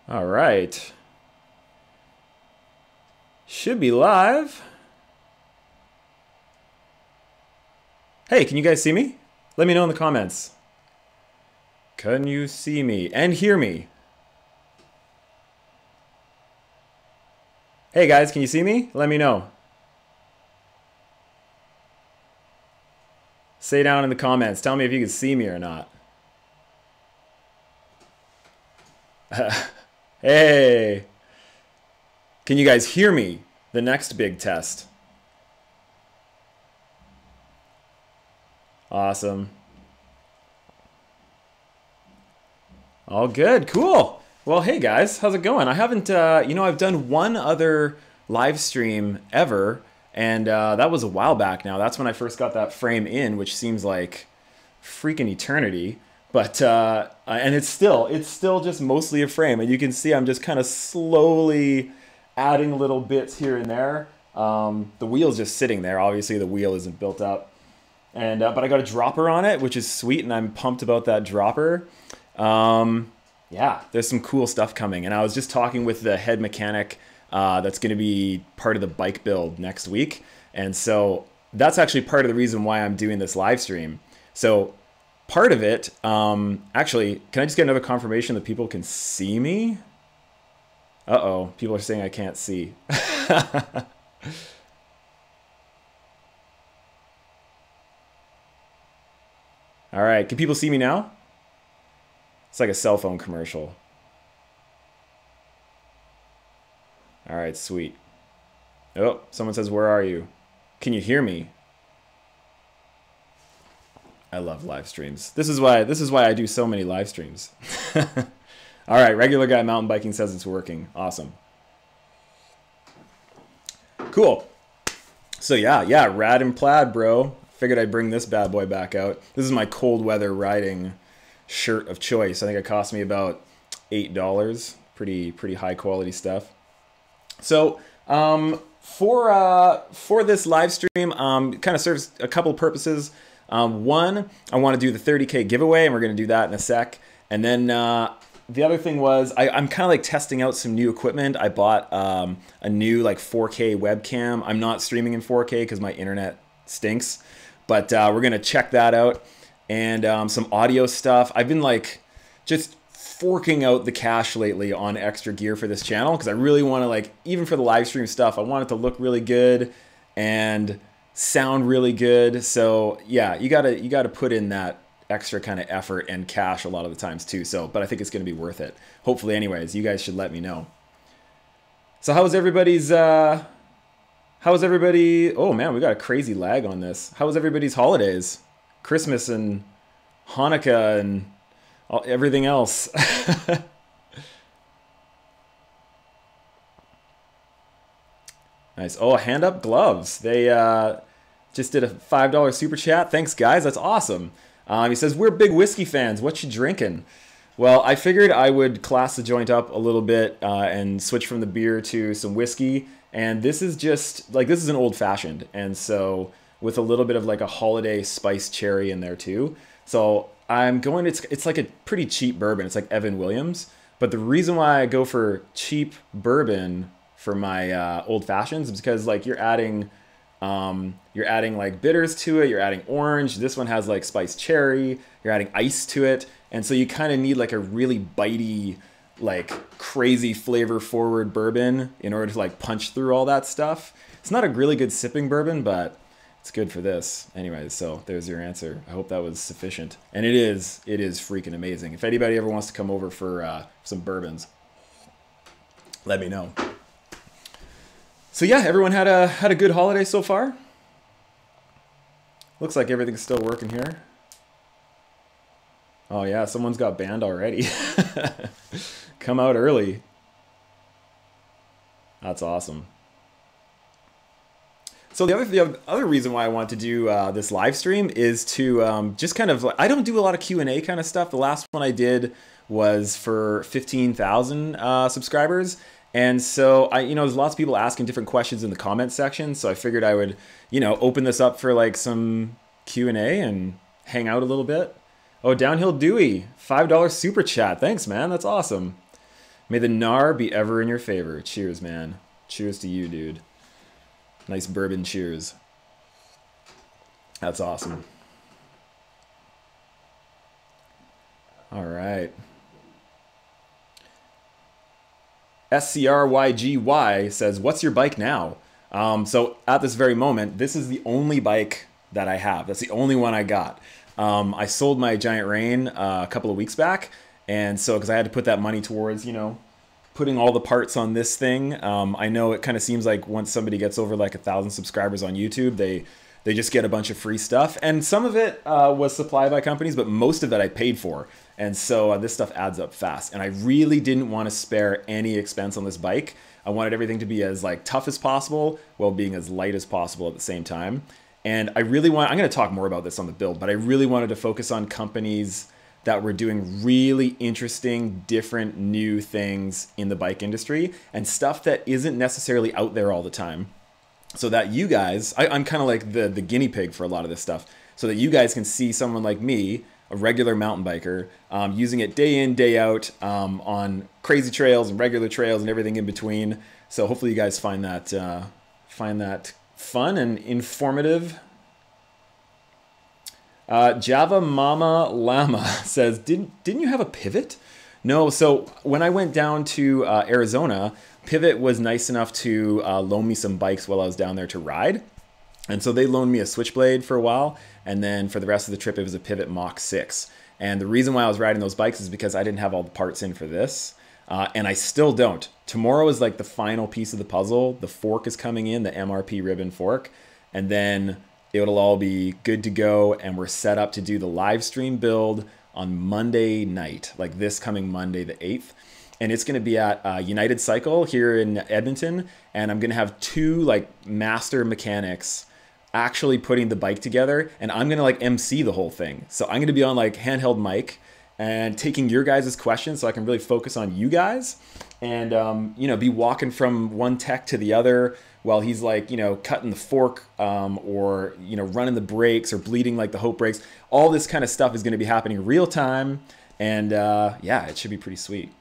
All right. Should be live. Hey, can you guys see me? Let me know in the comments. Can you see me and hear me? Hey guys, can you see me? Let me know. Say down in the comments. Tell me if you can see me or not. Hey. Can you guys hear me? The next big test. Awesome. All good. Cool. Well, hey guys, how's it going? I haven't, I've done one other live stream ever, and that was a while back now. That's when I first got that frame in, which seems like freaking eternity. But, and it's still just mostly a frame. And you can see I'm just kind of slowly adding little bits here and there. The wheel's just sitting there. Obviously, the wheel isn't built up. And but I got a dropper on it, which is sweet, and I'm pumped about that dropper. Yeah, there's some cool stuff coming. And I was just talking with the head mechanic that's going to be part of the bike build next week. And so that's actually part of the reason why I'm doing this live stream. So part of it, actually, can I just get another confirmation that people can see me? Uh-oh, people are saying I can't see. All right, can people see me now? It's like a cell phone commercial. All right, sweet. Oh, someone says, where are you? Can you hear me? I love live streams. This is why I do so many live streams. All right, regular guy mountain biking says it's working. Awesome. Cool. So yeah, rad and plaid, bro. Figured I'd bring this bad boy back out. This is my cold weather riding shirt of choice. I think it cost me about $8. Pretty high quality stuff. So for this live stream, kind of serves a couple purposes. One, I want to do the 30K giveaway, and we're going to do that in a sec. And then the other thing was I'm kind of like testing out some new equipment. I bought a new like 4K webcam. I'm not streaming in 4K because my internet stinks, but we're going to check that out. And some audio stuff. I've been like just forking out the cash lately on extra gear for this channel because I really want to, like, even for the live stream stuff, I want it to look really good and sound really good. So yeah, you gotta put in that extra kind of effort and cash a lot of the times too. So, but I think it's gonna be worth it. Hopefully, anyways. You guys should let me know. So how was everybody's? How was everybody? Oh man, we got a crazy lag on this. How was everybody's holidays? Christmas and Hanukkah and everything else. Nice. Oh, hand up gloves. They just did a $5 super chat. Thanks, guys. That's awesome. He says, we're big whiskey fans. What you drinking? Well, I figured I would class the joint up a little bit and switch from the beer to some whiskey. And this is just, like, this is an old fashioned. And so with a little bit of like a holiday spiced cherry in there too. So I'm going, it's like a pretty cheap bourbon. It's like Evan Williams. But the reason why I go for cheap bourbon for my old fashions is because like you're adding like bitters to it. You're adding orange. This one has like spiced cherry. You're adding ice to it. And so you kind of need like a really bitey, like crazy flavor forward bourbon in order to like punch through all that stuff. It's not a really good sipping bourbon, but it's good for this. Anyways, so there's your answer. I hope that was sufficient. And it is freaking amazing. If anybody ever wants to come over for some bourbons, let me know. So yeah, everyone had a good holiday so far. Looks like everything's still working here. Oh yeah, someone's got banned already. Come out early. That's awesome. So the other reason why I want to do this live stream is to just kind of, I don't do a lot of Q&A kind of stuff. The last one I did was for 15,000 subscribers. And so there's lots of people asking different questions in the comment section. So I figured I would, open this up for like some Q&A and hang out a little bit. Oh, Downhill Dewey, $5 super chat. Thanks, man. That's awesome. May the NAR be ever in your favor. Cheers, man. Cheers to you, dude. Nice bourbon cheers. That's awesome. All right. SCRYGY says, what's your bike now? So at this very moment, this is the only bike that I have. That's the only one I got. I sold my Giant Rain a couple of weeks back. And so, because I had to put that money towards, you know, putting all the parts on this thing. I know it kind of seems like once somebody gets over like 1,000 subscribers on YouTube, they just get a bunch of free stuff. And some of it was supplied by companies, but most of it I paid for. And so this stuff adds up fast. And I really didn't want to spare any expense on this bike. I wanted everything to be as like tough as possible while being as light as possible at the same time. And I really want, I'm going to talk more about this on the build, but I really wanted to focus on companies that were doing really interesting, different, new things in the bike industry and stuff that isn't necessarily out there all the time. So that you guys, I'm kind of like the guinea pig for a lot of this stuff, so that you guys can see someone like me, a regular mountain biker, using it day in, day out, on crazy trails and regular trails and everything in between. So hopefully you guys find that fun and informative. Java Mama Llama says, didn't you have a Pivot? No, so when I went down to Arizona, Pivot was nice enough to loan me some bikes while I was down there to ride. And so they loaned me a Switchblade for a while, and then for the rest of the trip, it was a Pivot Mach 6. And the reason why I was riding those bikes is because I didn't have all the parts in for this, and I still don't. Tomorrow is like the final piece of the puzzle. The fork is coming in, the MRP ribbon fork, and then it'll all be good to go, and we're set up to do the live stream build on Monday night, like this coming Monday the 8th. And it's going to be at United Cycle here in Edmonton, and I'm going to have two like master mechanics actually putting the bike together, and I'm going to like MC the whole thing. So I'm going to be on like handheld mic and taking your guys' questions so I can really focus on you guys and, you know, be walking from one tech to the other while he's like, you know, cutting the fork or, you know, running the brakes or bleeding like the Hope brakes. All this kind of stuff is going to be happening real time. And yeah, it should be pretty sweet.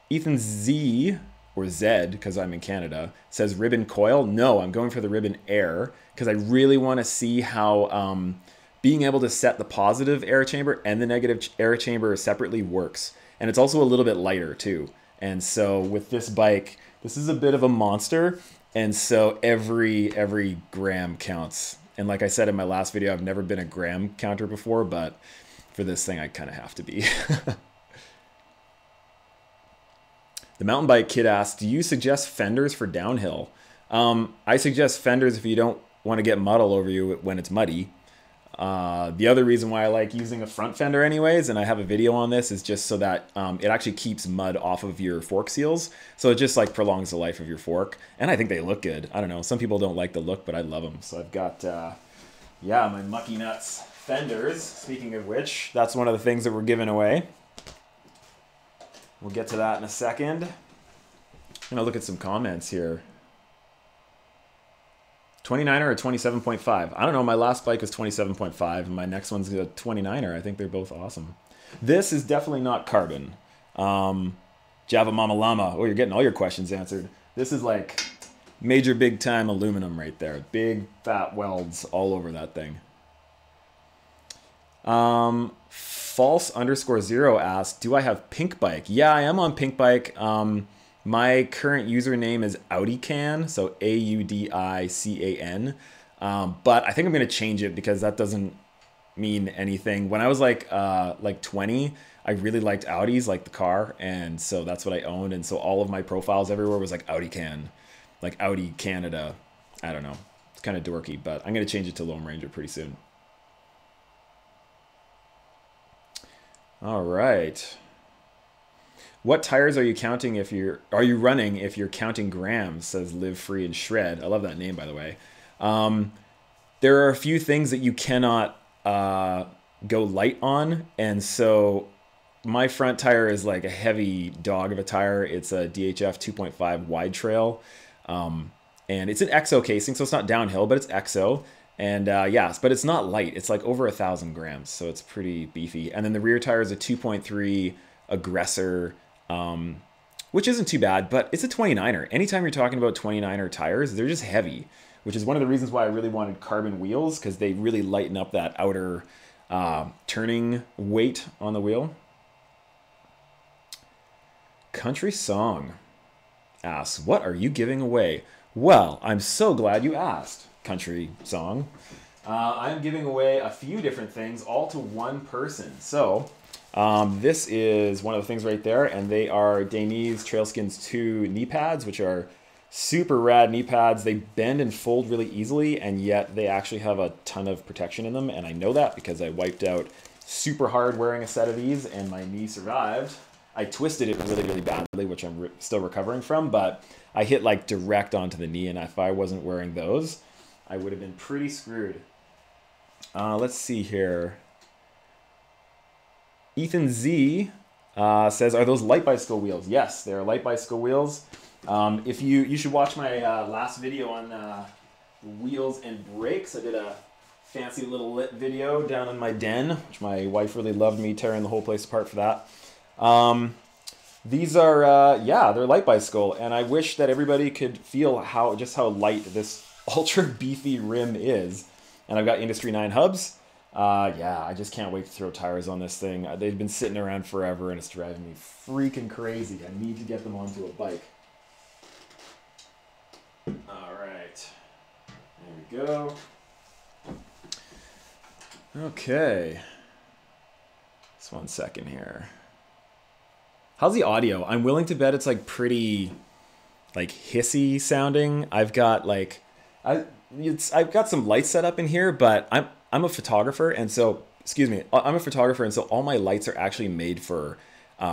Ethan Z, or Zed, because I'm in Canada, says ribbon coil. No, I'm going for the ribbon air because I really want to see how being able to set the positive air chamber and the negative air chamber separately works. And it's also a little bit lighter too. And so with this bike, this is a bit of a monster. And so every gram counts. And like I said in my last video, I've never been a gram counter before, but for this thing, I kind of have to be. The mountain bike kid asks, do you suggest fenders for downhill? I suggest fenders if you don't want to get mud all over you when it's muddy. The other reason why I like using a front fender anyways, and I have a video on this, is just so that it actually keeps mud off of your fork seals. So it just like prolongs the life of your fork. And I think they look good. I don't know. Some people don't like the look, but I love them. So I've got, yeah, my Mucky Nuts fenders. Speaking of which, that's one of the things that we're giving away. We'll get to that in a second. I'm going to look at some comments here. 29er or 27.5? I don't know. My last bike was 27.5, and my next one's a 29er. I think they're both awesome. This is definitely not carbon. Java Mama Llama. Oh, you're getting all your questions answered. This is like major big time aluminum right there. Big fat welds all over that thing. False_0 asked, do I have Pink Bike? Yeah, I am on Pink Bike. My current username is AudiCan, so AUDICAN. But I think I'm going to change it because that doesn't mean anything. When I was like 20, I really liked Audis, like the car, and so that's what I owned. And so all of my profiles everywhere was like AudiCan, like Audi Canada. I don't know. It's kind of dorky, but I'm going to change it to Loam Ranger pretty soon. All right. What tires are you counting are you running if you're counting grams, says Live Free and Shred. I love that name, by the way. There are a few things that you cannot go light on. And so my front tire is like a heavy dog of a tire. It's a DHF 2.5 wide trail. And it's an EXO casing, so it's not downhill, but it's EXO. And yes, but it's not light. It's like over 1,000 grams, so it's pretty beefy. And then the rear tire is a 2.3 aggressor, which isn't too bad, but it's a 29er. Anytime you're talking about 29er tires, they're just heavy, which is one of the reasons why I really wanted carbon wheels, because they really lighten up that outer turning weight on the wheel. Country Song asks, what are you giving away? Well, I'm so glad you asked, Country Song. I'm giving away a few different things, all to one person. So this is one of the things right there, and they are Dainese Trailskins 2 knee pads, which are super rad knee pads. They bend and fold really easily, and yet they actually have a ton of protection in them, and I know that because I wiped out super hard wearing a set of these, and my knee survived. I twisted it really, really badly, which I'm still recovering from, but I hit like direct onto the knee, and if I wasn't wearing those, I would have been pretty screwed. Let's see here. Ethan Z says, are those light bicycle wheels? Yes, they're light bicycle wheels. If you should watch my last video on wheels and brakes. I did a fancy little lit video down in my den, which my wife really loved me tearing the whole place apart for that. These are, yeah, they're light bicycle, and I wish that everybody could feel just how light this ultra beefy rim is. And I've got Industry 9 hubs. Yeah, I just can't wait to throw tires on this thing. They've been sitting around forever, and it's driving me freaking crazy. I need to get them onto a bike. All right, there we go. Okay, just 1 second here. How's the audio? I'm willing to bet it's like pretty like hissy sounding. I've got like I've got some lights set up in here, but I'm a photographer, and so I'm a photographer, and so all my lights are actually made for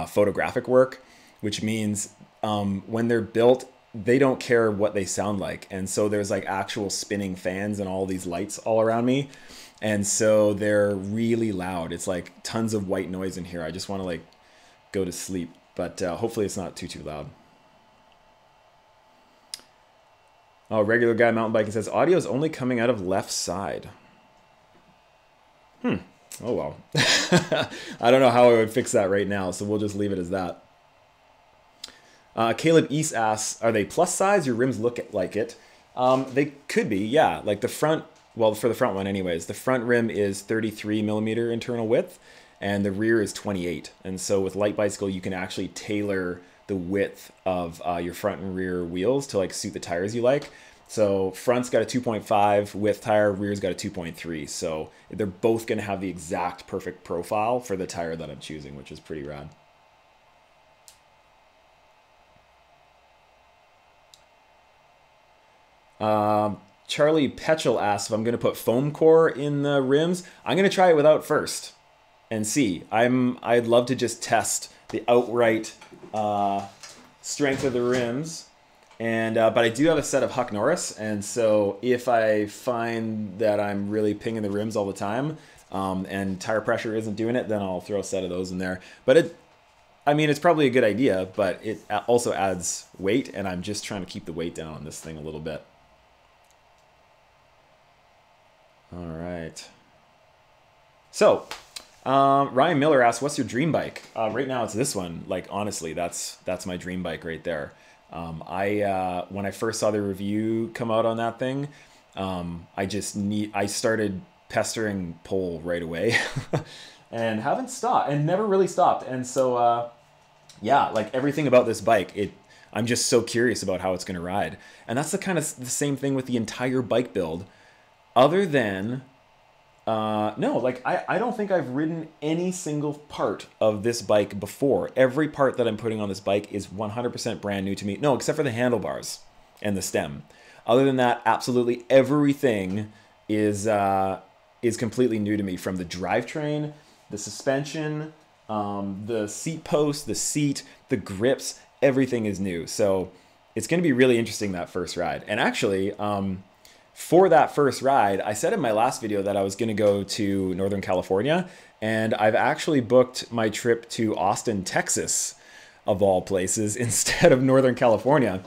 photographic work, which means when they're built, they don't care what they sound like, and so there's like actual spinning fans and all these lights all around me, and so they're really loud. It's like tons of white noise in here. I just want to like go to sleep, but hopefully it's not too loud. Oh, regular guy mountain biking says audio is only coming out of left side. Oh well. I don't know how I would fix that right now, so we'll just leave it as that. Caleb East asks, are they plus size? Your rims look like it. They could be, yeah. Like the front, well, for the front one anyways, the front rim is 33 millimeter internal width, and the rear is 28. And so with light bicycle, you can actually tailor the width of your front and rear wheels to like suit the tires you like. So front's got a 2.5 width tire, rear's got a 2.3. So they're both going to have the exact perfect profile for the tire that I'm choosing, which is pretty rad. Charlie Petchel asks if I'm going to put foam core in the rims. I'm going to try it without first and see. I'd love to just test the outright strength of the rims, and but I do have a set of Huck Norris, and so if I find that I'm really pinging the rims all the time and tire pressure isn't doing it, then I'll throw a set of those in there. But I mean, it's probably a good idea, but it also adds weight, and I'm just trying to keep the weight down on this thing a little bit. All right. So Ryan Miller asks, what's your dream bike? Right now it's this one. Like, honestly, that's my dream bike right there. When I first saw the review come out on that thing, I started pestering Pole right away and haven't stopped and never really stopped. And so, yeah, like everything about this bike, I'm just so curious about how it's going to ride. And that's the same thing with the entire bike build, other than no, like I don't think I've ridden any single part of this bike before. Every part that I'm putting on this bike is 100% brand new to me. No, except for the handlebars and the stem. Other than that, absolutely everything is completely new to me, from the drivetrain, the suspension, the seat post, the seat, the grips, everything is new. So it's going to be really interesting, that first ride. And actually, for that first ride, I said in my last video that I was going to go to Northern California, and I've actually booked my trip to Austin, Texas, of all places, instead of Northern California.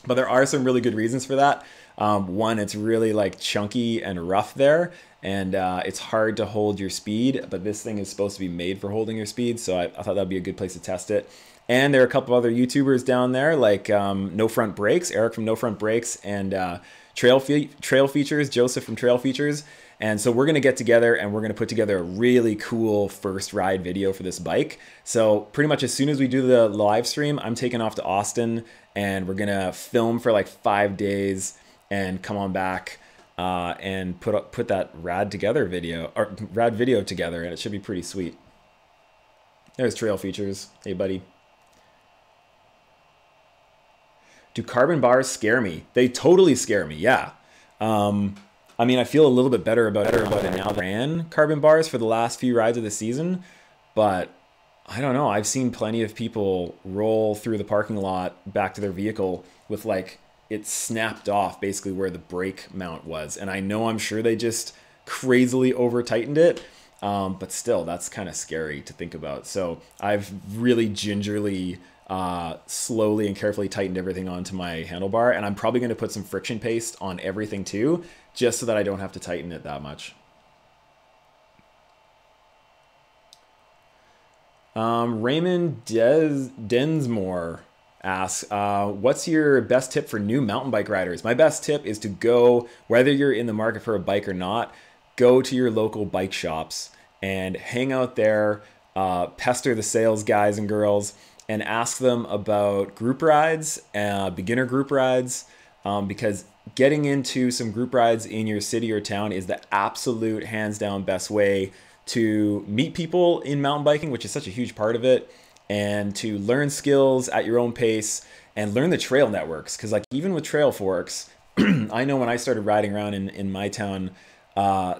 But there are some really good reasons for that. One, it's really like chunky and rough there, and it's hard to hold your speed, but this thing is supposed to be made for holding your speed, so I thought that'd be a good place to test it. And there are a couple of other YouTubers down there, like No Front Brakes, Eric from No Front Brakes, and Trail Features, Joseph from Trail Features. And so we're going to get together and we're going to put together a really cool first ride video for this bike. So pretty much as soon as we do the live stream, I'm taking off to Austin and we're going to film for like 5 days and come on back and put that rad video together, and it should be pretty sweet. There's Trail Features. Hey, buddy. Do carbon bars scare me? They totally scare me, yeah. I mean, I feel a little bit better about it now. I ran carbon bars for the last few rides of the season, but I don't know. I've seen plenty of people roll through the parking lot back to their vehicle with like it snapped off basically where the brake mount was. And I know I'm sure they just crazily over tightened it, but still that's kind of scary to think about. So I've really gingerly slowly and carefully tightened everything onto my handlebar, and I'm probably going to put some friction paste on everything too, just so that I don't have to tighten it that much. Raymond Densmore asks, what's your best tip for new mountain bike riders? My best tip is to go, whether you're in the market for a bike or not, go to your local bike shops and hang out there, pester the sales guys and girls, and ask them about group rides, beginner group rides, because getting into some group rides in your city or town is the absolute hands down best way to meet people in mountain biking, which is such a huge part of it, and to learn skills at your own pace and learn the trail networks. Because like even with Trail Forks, I know when I started riding around in my town,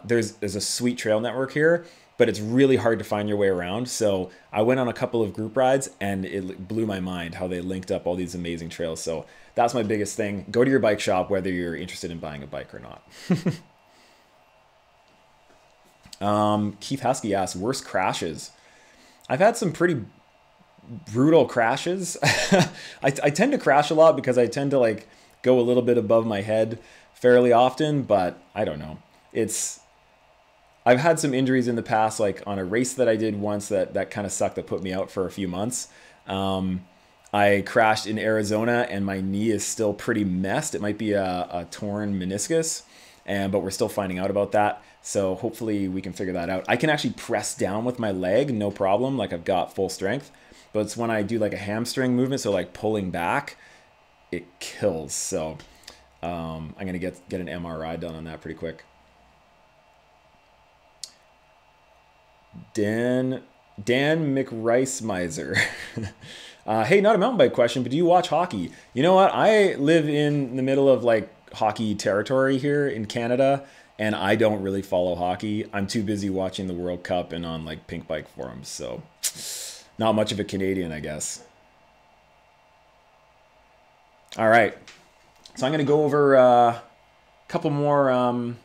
there's a sweet trail network here, but it's really hard to find your way around. So I went on a couple of group rides and it blew my mind how they linked up all these amazing trails. So that's my biggest thing. Go to your bike shop, whether you're interested in buying a bike or not. Keith Husky asks, worst crashes. I've had some pretty brutal crashes. I tend to crash a lot because I tend to like go a little bit above my head fairly often, but I don't know. I've had some injuries in the past, like on a race that I did once that kind of sucked, that put me out for a few months. I crashed in Arizona and my knee is still pretty messed. It might be a torn meniscus, but we're still finding out about that. So hopefully we can figure that out. I can actually press down with my leg, no problem. Like I've got full strength, but it's when I do like a hamstring movement, so like pulling back, it kills. So I'm gonna get an MRI done on that pretty quick. Dan McRice-Miser. Hey, not a mountain bike question, but do you watch hockey? You know what? I live in the middle of like hockey territory here in Canada, and I don't really follow hockey. I'm too busy watching the World Cup and on like pink bike forums, so not much of a Canadian, I guess. All right, so I'm gonna go over a couple more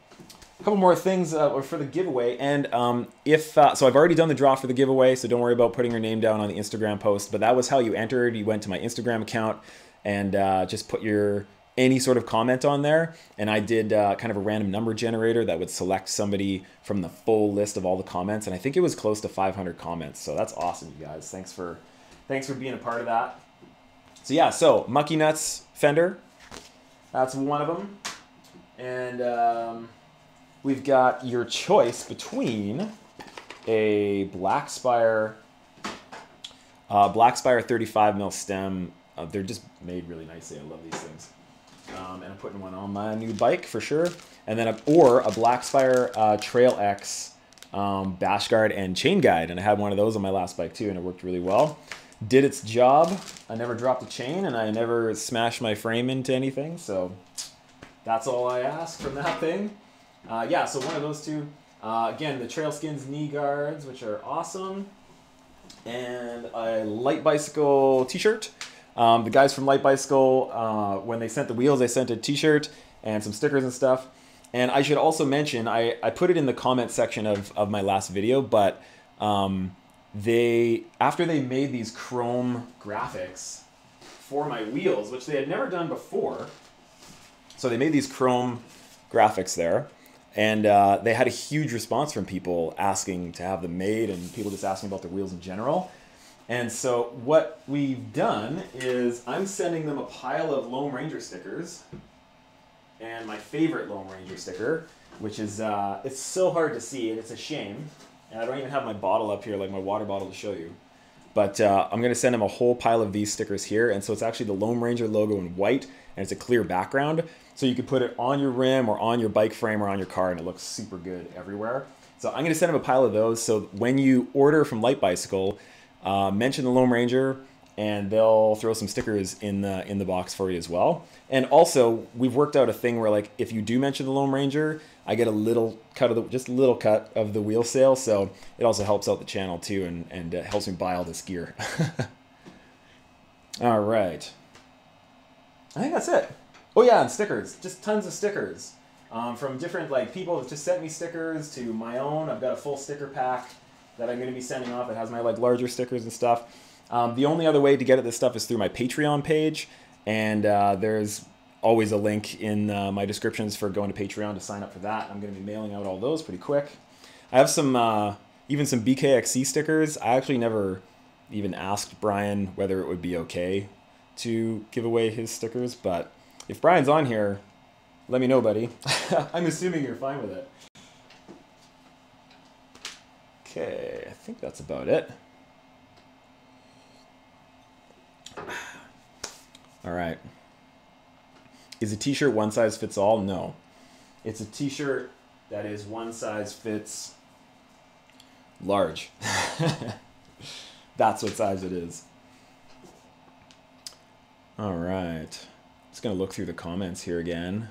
things for the giveaway. And so I've already done the draw for the giveaway, so don't worry about putting your name down on the Instagram post, but that was how you entered. You went to my Instagram account and just put any sort of comment on there, and I did kind of a random number generator that would select somebody from the full list of all the comments, and I think it was close to 500 comments, so that's awesome, you guys. Thanks for being a part of that. So yeah, so Mucky Nuts fender, that's one of them, and we've got your choice between a Black Spire 35mm stem. They're just made really nicely. I love these things. And I'm putting one on my new bike for sure. And then or a Black Spire Trail X bash guard and chain guide. And I had one of those on my last bike too, and it worked really well. Did its job. I never dropped a chain, and I never smashed my frame into anything. So that's all I ask from that thing. Yeah, so one of those two. Again, the Trail Skins knee guards, which are awesome. And a Light Bicycle t-shirt. The guys from Light Bicycle, when they sent the wheels, they sent a t-shirt and some stickers and stuff. And I should also mention, I put it in the comment section of my last video, but after they made these chrome graphics for my wheels, which they had never done before. So they made these chrome graphics there, and they had a huge response from people asking to have them made, and people just asking about the wheels in general. And so what we've done is I'm sending them a pile of Loam Ranger stickers, and my favorite Loam Ranger sticker, which is, it's so hard to see, and it's a shame. And I don't even have my bottle up here, like my water bottle to show you. But I'm going to send them a whole pile of these stickers here. And so it's actually the Loam Ranger logo in white, and it's a clear background. So you could put it on your rim or on your bike frame or on your car, and it looks super good everywhere. So I'm going to send them a pile of those. So when you order from Light Bicycle, mention the Loam Ranger, and they'll throw some stickers in the box for you as well. And also, we've worked out a thing where, like, if you do mention the Loam Ranger, I get a little cut of just a little cut of the wheel sale. So it also helps out the channel too, and helps me buy all this gear. All right, I think that's it. Oh yeah, and stickers, just tons of stickers from different people that just sent me stickers to my own. I've got a full sticker pack that I'm going to be sending off that has my larger stickers and stuff. The only other way to get at this stuff is through my Patreon page, and there's always a link in my descriptions for going to Patreon to sign up for that. I'm going to be mailing out all those pretty quick. I have some, even some BKXC stickers. I actually never even asked Brian whether it would be okay to give away his stickers, but if Brian's on here, let me know, buddy. I'm assuming you're fine with it. Okay, I think that's about it. All right. Is a t-shirt one size fits all? No. It's a t-shirt that is one size fits large. That's what size it is. All right. Just going to look through the comments here again.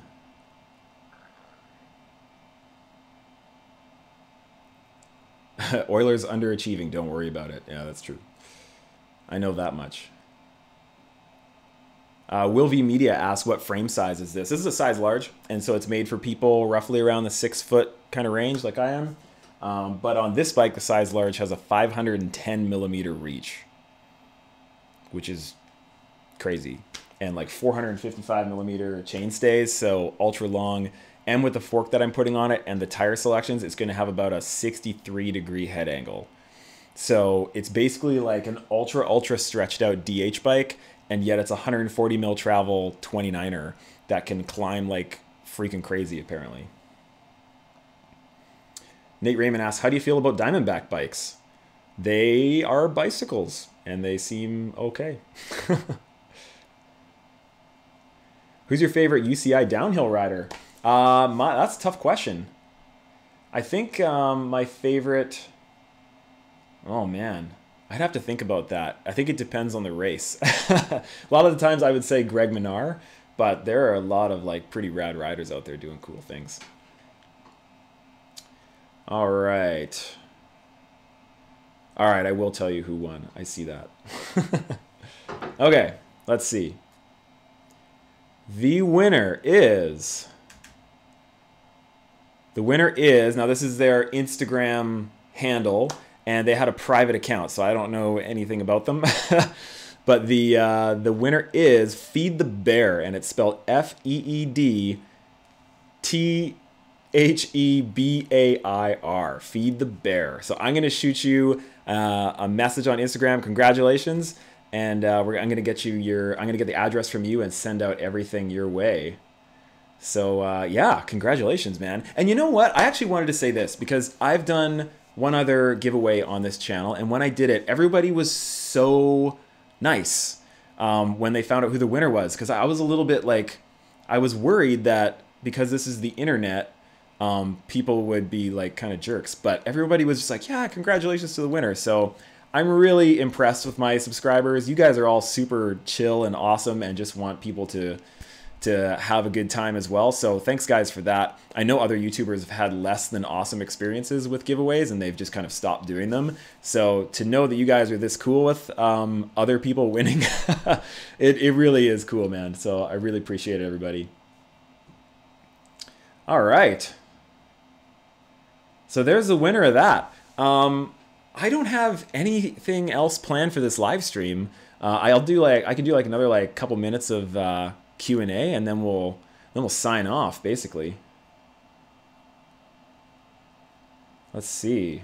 Oilers underachieving. Don't worry about it. Yeah, that's true. I know that much. Will V Media asks, what frame size is this? This is a size large, and so it's made for people roughly around the 6 foot kind of range like I am. But on this bike, the size large has a 510 millimeter reach, which is crazy. And 455 millimeter chain stays, so ultra long. And with the fork that I'm putting on it and the tire selections, it's going to have about a 63-degree head angle. So it's basically like an ultra stretched out DH bike, and yet it's a 140 mil travel 29er that can climb like freaking crazy, apparently. Nate Raymond asks, how do you feel about Diamondback bikes? They are bicycles, and they seem okay. Who's your favorite UCI downhill rider? That's a tough question. I think my favorite... Oh, man. I'd have to think about that. I think it depends on the race. A lot of the times I would say Greg Minnaar, but there are a lot of pretty rad riders out there doing cool things. All right. All right, I will tell you who won. I see that. Okay, let's see. The winner is... Now this is their Instagram handle, and they had a private account, so I don't know anything about them. But the winner is Feed the Bear, and it's spelled F-E-E-D-T-H-E-B-A-I-R. Feed the Bear. So I'm going to shoot you a message on Instagram. Congratulations, and I'm going to get the address from you and send out everything your way. So yeah, congratulations, man. And you know what? I actually wanted to say this because I've done one other giveaway on this channel, and when I did it, everybody was so nice when they found out who the winner was, because I was a little bit I was worried that because this is the internet, people would be kind of jerks, but everybody was just like, yeah, congratulations to the winner. So I'm really impressed with my subscribers. You guys are all super chill and awesome and just want people to have a good time as well. So thanks guys for that. I know other YouTubers have had less than awesome experiences with giveaways and they've just kind of stopped doing them. So to know that you guys are this cool with other people winning, it really is cool, man. So I really appreciate it, everybody. All right. So there's the winner of that. I don't have anything else planned for this live stream. I can do another couple minutes of Q&A, and then we'll Then we'll sign off, basically. Let's see.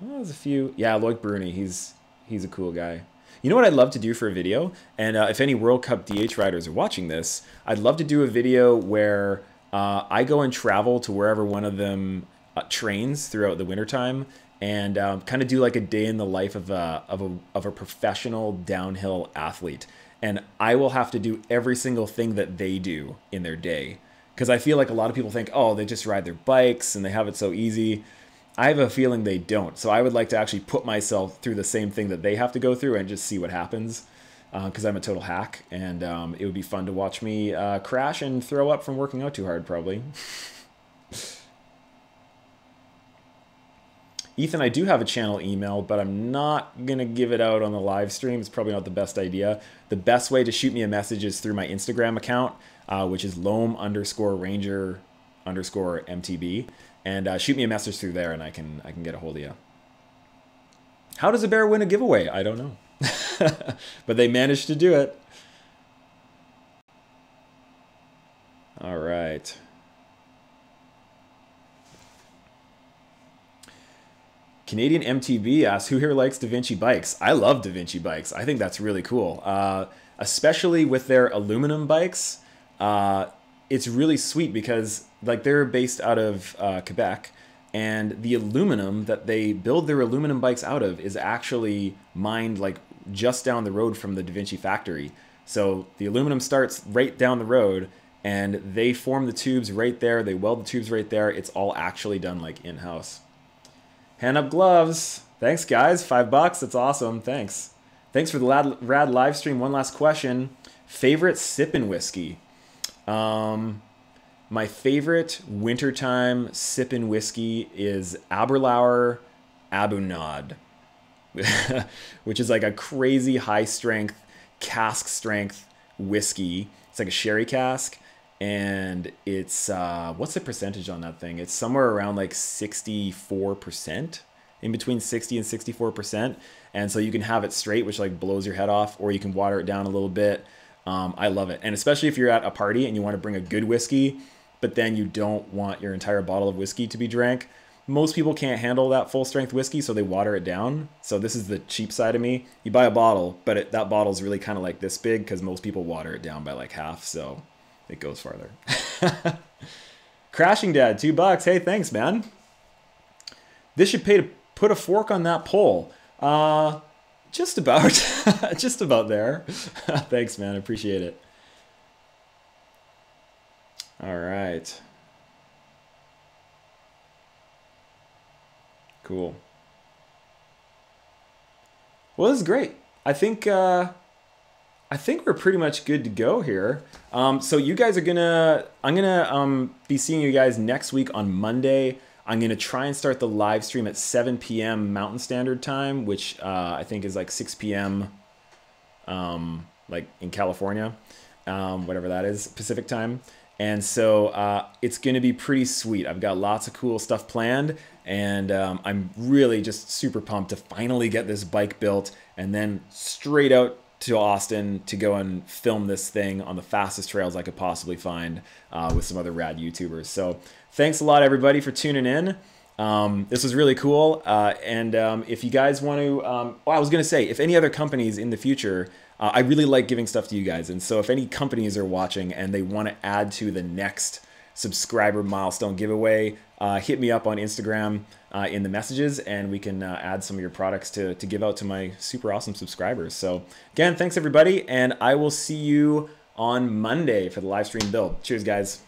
Oh, there's a few. Yeah, Loic Bruni. He's a cool guy. You know what I'd love to do for a video? And if any World Cup DH riders are watching this, I'd love to do a video where I go and travel to wherever one of them trains throughout the wintertime, and kind of do like a day in the life of a professional downhill athlete. And I will have to do every single thing that they do in their day. Because I feel like a lot of people think, oh, they just ride their bikes and they have it so easy. I have a feeling they don't. So I would like to actually put myself through the same thing that they have to go through and just see what happens. Because I'm a total hack. And it would be fun to watch me crash and throw up from working out too hard, probably. Ethan, I do have a channel email, but I'm not going to give it out on the live stream. It's probably not the best idea. The best way to shoot me a message is through my Instagram account, which is Loam_Ranger_MTB. And shoot me a message through there, and I can get a hold of you. How does a bear win a giveaway? I don't know. But they managed to do it. All right. Canadian MTB asks, who here likes Da Vinci bikes? I love Da Vinci bikes. I think that's really cool. Especially with their aluminum bikes. It's really sweet because like they're based out of Quebec, and the aluminum that they build their aluminum bikes out of is actually mined like just down the road from the Da Vinci factory. So the aluminum starts right down the road, and they form the tubes right there. They weld the tubes right there. It's all actually done like in-house. Hand up gloves. Thanks, guys. $5. That's awesome. Thanks. Thanks for the rad live stream. One last question. Favorite sippin' whiskey? My favorite wintertime sippin' whiskey is Aberlour Abunad, which is like a crazy high strength, cask strength whiskey. It's like a sherry cask. And it's, what's the percentage on that thing? It's somewhere around like 64%, in between 60 and 64%. And so you can have it straight, which like blows your head off, or you can water it down a little bit. I love it. And especially if you're at a party and you want to bring a good whiskey, but then you don't want your entire bottle of whiskey to be drank. Most people can't handle that full strength whiskey, so they water it down. So this is the cheap side of me. You buy a bottle, but that bottle is really kind of like this big because most people water it down by like half. So it goes farther. Crashing Dad, $2. Hey, thanks, man. This should pay to put a fork on that pole. Just about. Just about there. Thanks, man. I appreciate it. All right. Cool. Well, this is great. I think we're pretty much good to go here. So you guys are I'm gonna be seeing you guys next week on Monday. I'm gonna try and start the live stream at 7 p.m. Mountain Standard Time, which I think is like 6 p.m. Like in California, whatever that is, Pacific time. And so it's gonna be pretty sweet. I've got lots of cool stuff planned, and I'm really just super pumped to finally get this bike built and then straight out to Austin to go and film this thing on the fastest trails I could possibly find with some other rad YouTubers. So thanks a lot, everybody, for tuning in. This was really cool. And if you guys want to, I was going to say, if any other companies in the future, I really like giving stuff to you guys. And so if any companies are watching and they want to add to the next subscriber milestone giveaway, hit me up on Instagram in the messages, and we can add some of your products to give out to my super awesome subscribers. So again, thanks everybody, and I will see you on Monday for the live stream build. Cheers, guys.